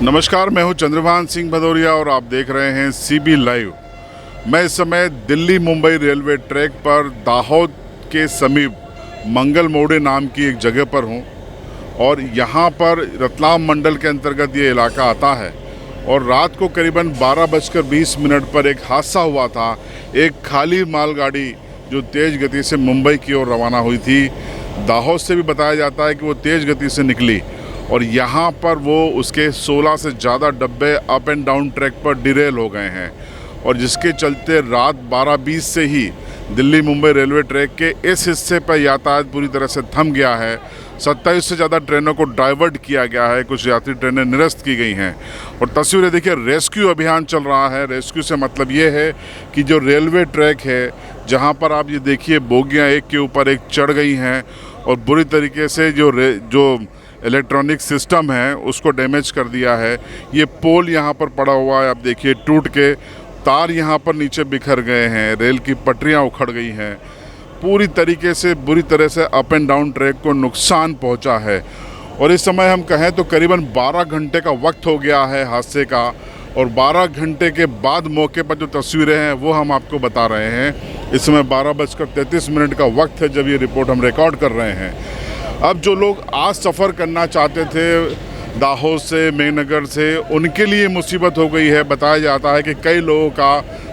नमस्कार, मैं हूं चंद्रभान सिंह भदौरिया और आप देख रहे हैं सीबी लाइव। मैं इस समय दिल्ली मुंबई रेलवे ट्रैक पर दाहोद के समीप मंगल मोड़े नाम की एक जगह पर हूं और यहां पर रतलाम मंडल के अंतर्गत ये इलाका आता है और रात को करीबन 12:20 पर एक हादसा हुआ था। एक खाली मालगाड़ी जो तेज़ गति से मुंबई की ओर रवाना हुई थी, दाहोद से भी बताया जाता है कि वो तेज़ गति से निकली और यहाँ पर वो उसके 16 से ज़्यादा डब्बे अप एंड डाउन ट्रैक पर डिरेल हो गए हैं और जिसके चलते रात 12:20 से ही दिल्ली मुंबई रेलवे ट्रैक के इस हिस्से पर यातायात पूरी तरह से थम गया है। 27 से ज़्यादा ट्रेनों को डाइवर्ट किया गया है, कुछ यात्री ट्रेनें निरस्त की गई हैं और तस्वीरें देखिए, रेस्क्यू अभियान चल रहा है। रेस्क्यू से मतलब ये है कि जो रेलवे ट्रैक है जहाँ पर आप ये देखिए बोगियाँ एक के ऊपर एक चढ़ गई हैं और बुरी तरीके से जो इलेक्ट्रॉनिक सिस्टम है उसको डैमेज कर दिया है। ये पोल यहाँ पर पड़ा हुआ है, आप देखिए टूट के तार यहाँ पर नीचे बिखर गए हैं, रेल की पटरियाँ उखड़ गई हैं, पूरी तरीके से बुरी तरह से अप एंड डाउन ट्रैक को नुकसान पहुँचा है। और इस समय हम कहें तो करीबन 12 घंटे का वक्त हो गया है हादसे का और 12 घंटे के बाद मौके पर जो तस्वीरें हैं वो हम आपको बता रहे हैं। इस समय 12:33 का वक्त है जब ये रिपोर्ट हम रिकॉर्ड कर रहे हैं। अब जो लोग आज सफ़र करना चाहते थे दाहोद से, मेघनगर से, उनके लिए मुसीबत हो गई है। बताया जाता है कि कई लोगों का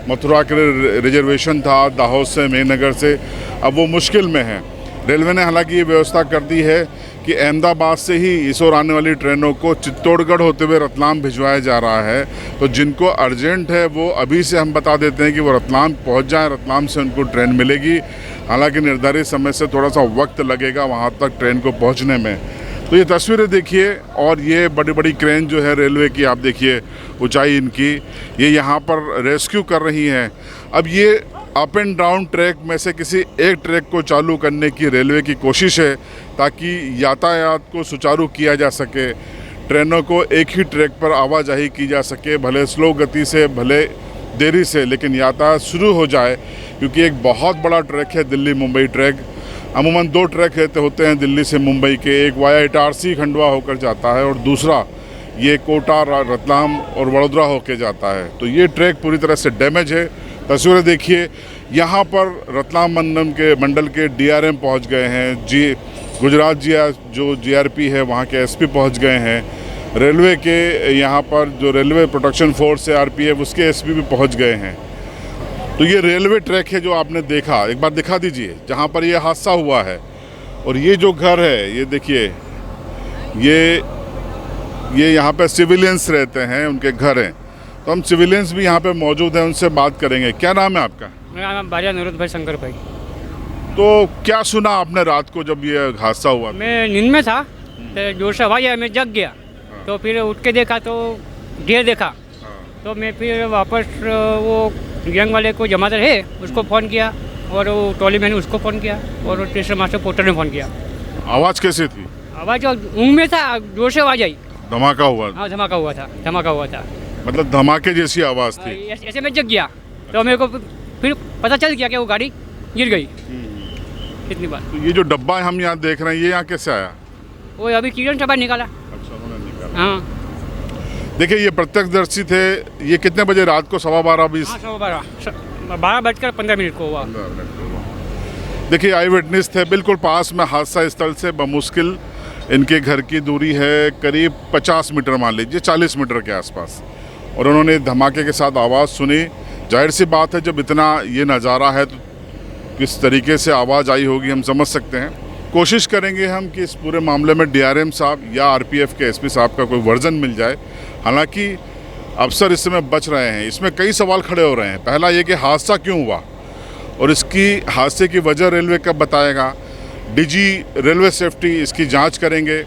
मथुरा के लिए रिजर्वेशन था दाहोद से, मेघनगर से, अब वो मुश्किल में है। रेलवे ने हालांकि ये व्यवस्था कर दी है कि अहमदाबाद से ही इस ओर आने वाली ट्रेनों को चित्तौड़गढ़ होते हुए रतलाम भिजवाया जा रहा है। तो जिनको अर्जेंट है वो अभी से हम बता देते हैं कि वो रतलाम पहुंच जाएं, रतलाम से उनको ट्रेन मिलेगी। हालांकि निर्धारित समय से थोड़ा सा वक्त लगेगा वहां तक ट्रेन को पहुंचने में। तो ये तस्वीरें देखिए और ये बड़ी बड़ी क्रेन जो है रेलवे की, आप देखिए ऊंचाई इनकी, ये यहाँ पर रेस्क्यू कर रही हैं। अब ये अप एंड डाउन ट्रैक में से किसी एक ट्रैक को चालू करने की रेलवे की कोशिश है ताकि यातायात को सुचारू किया जा सके, ट्रेनों को एक ही ट्रैक पर आवाजाही की जा सके, भले स्लो गति से, भले देरी से, लेकिन यातायात शुरू हो जाए। क्योंकि एक बहुत बड़ा ट्रैक है दिल्ली मुंबई ट्रैक। अमूमन 2 ट्रैक रहते होते हैं दिल्ली से मुंबई के, एक वाया इटारसी खंडवा होकर जाता है और दूसरा ये कोटा, रतलाम और वडोदरा होकर जाता है। तो ये ट्रैक पूरी तरह से डैमेज है। तस्वीरें देखिए, यहाँ पर रतलाम मंडल के DRM पहुँच गए हैं, गुजरात जो GRP है वहाँ के SP पहुँच गए हैं, रेलवे के यहाँ पर जो रेलवे प्रोटेक्शन फोर्स है RPF उसके SP भी पहुँच गए हैं। तो ये रेलवे ट्रैक है जो आपने देखा, एक बार दिखा दीजिए जहाँ पर ये हादसा हुआ है। और ये जो घर है ये देखिए, ये यहाँ पे सिविलियंस रहते हैं, उनके घर हैं। तो हम सिविलियंस भी यहाँ पे मौजूद हैं, उनसे बात करेंगे। क्या नाम है आपका? मेरा नाम बारिया नूरुद्दीन भाई, शंकर भाई। तो क्या सुना आपने रात को जब ये हादसा हुआ? मैं नींद में था तो जोर से आवाज़ आया, मैं जग गया। तो फिर उठ के देखा तो ढेर देखा। तो मैं फिर वापस वो गैंग वाले को जमाता है उसको फ़ोन किया और वो ट्रॉली मैंने उसको फ़ोन किया और स्टेशन मास्टर पोर्टर ने फ़ोन किया। आवाज़ कैसी थी? आवाज़ ऊँग में था, जोर से आवाज़ आई। धमाका हुआ? हाँ, धमाका हुआ था। मतलब धमाके जैसी आवाज़ थी? ऐसे मैं जग गया तो मेरे को फिर पता चल गया कि वो गाड़ी गिर गई। इतनी बात। तो ये जो डब्बा हम यहाँ देख रहे हैं ये यहाँ कैसे आया? वो अभी किरण से बाहर निकाला। अच्छा, उन्होंने निकाला। हाँ देखिए, ये प्रत्यक्षदर्शी थे। ये कितने बजे रात को? 12:15? हाँ, 12:15 को हुआ। देखिए, आई विटनेस थे, बिल्कुल पास में हादसा स्थल से बमुश्किल इनके घर की दूरी है करीब 50 मीटर, मान लीजिए 40 मीटर के आसपास। और उन्होंने धमाके के साथ आवाज़ सुनी। जाहिर सी बात है, जब इतना ये नज़ारा है तो किस तरीके से आवाज़ आई होगी हम समझ सकते हैं। कोशिश करेंगे हम कि इस पूरे मामले में DRM साहब या RPF के SP साहब का कोई वर्जन मिल जाए। हालांकि अफसर इस समय बच रहे हैं। इसमें कई सवाल खड़े हो रहे हैं। पहला ये कि हादसा क्यों हुआ और इसकी हादसे की वजह रेलवे कब बताएगा। DG रेलवे सेफ्टी इसकी जांच करेंगे।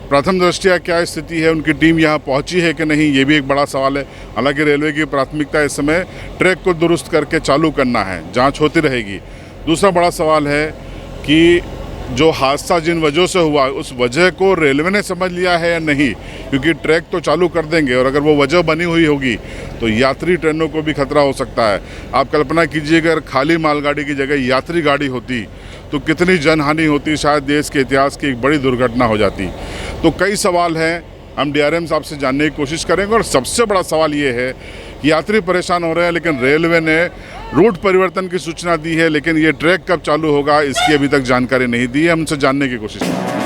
प्रथम दृष्टया क्या स्थिति है, उनकी टीम यहाँ पहुँची है कि नहीं, ये भी एक बड़ा सवाल है। हालांकि रेलवे की प्राथमिकता इस समय ट्रैक को दुरुस्त करके चालू करना है, जाँच होती रहेगी। दूसरा बड़ा सवाल है कि जो हादसा जिन वजहों से हुआ उस वजह को रेलवे ने समझ लिया है या नहीं, क्योंकि ट्रैक तो चालू कर देंगे और अगर वो वजह बनी हुई होगी तो यात्री ट्रेनों को भी खतरा हो सकता है। आप कल्पना कीजिए अगर खाली मालगाड़ी की जगह यात्री गाड़ी होती तो कितनी जनहानि होती, शायद देश के इतिहास की एक बड़ी दुर्घटना हो जाती। तो कई सवाल हैं हम डीआरएम साहब से जानने की कोशिश करेंगे। और सबसे बड़ा सवाल ये है कि यात्री परेशान हो रहे हैं, लेकिन रेलवे ने रूट परिवर्तन की सूचना दी है, लेकिन ये ट्रैक कब चालू होगा इसकी अभी तक जानकारी नहीं दी है। हम उनसे जानने की कोशिश करेंगे।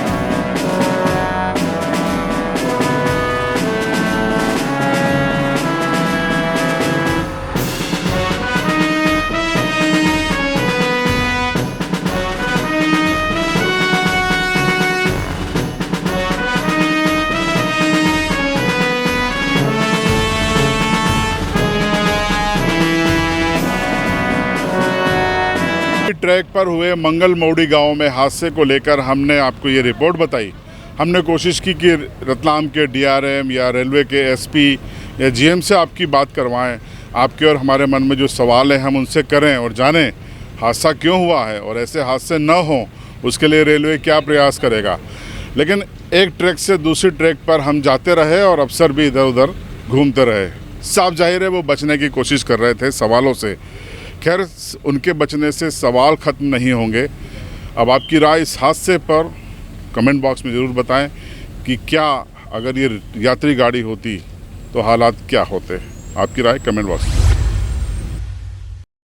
ट्रैक पर हुए मंगल मौड़ी गांव में हादसे को लेकर हमने आपको ये रिपोर्ट बताई। हमने कोशिश की कि रतलाम के डीआरएम या रेलवे के एसपी या जीएम से आपकी बात करवाएं। आपके और हमारे मन में जो सवाल है हम उनसे करें और जानें हादसा क्यों हुआ है और ऐसे हादसे न हों उसके लिए रेलवे क्या प्रयास करेगा। लेकिन एक ट्रैक से दूसरी ट्रैक पर हम जाते रहे और अफसर भी इधर उधर घूमते रहे। साफ जाहिर है वो बचने की कोशिश कर रहे थे सवालों से। खैर, उनके बचने से सवाल ख़त्म नहीं होंगे। अब आपकी राय इस हादसे पर कमेंट बॉक्स में ज़रूर बताएं कि क्या अगर ये यात्री गाड़ी होती तो हालात क्या होते। आपकी राय कमेंट बॉक्स में।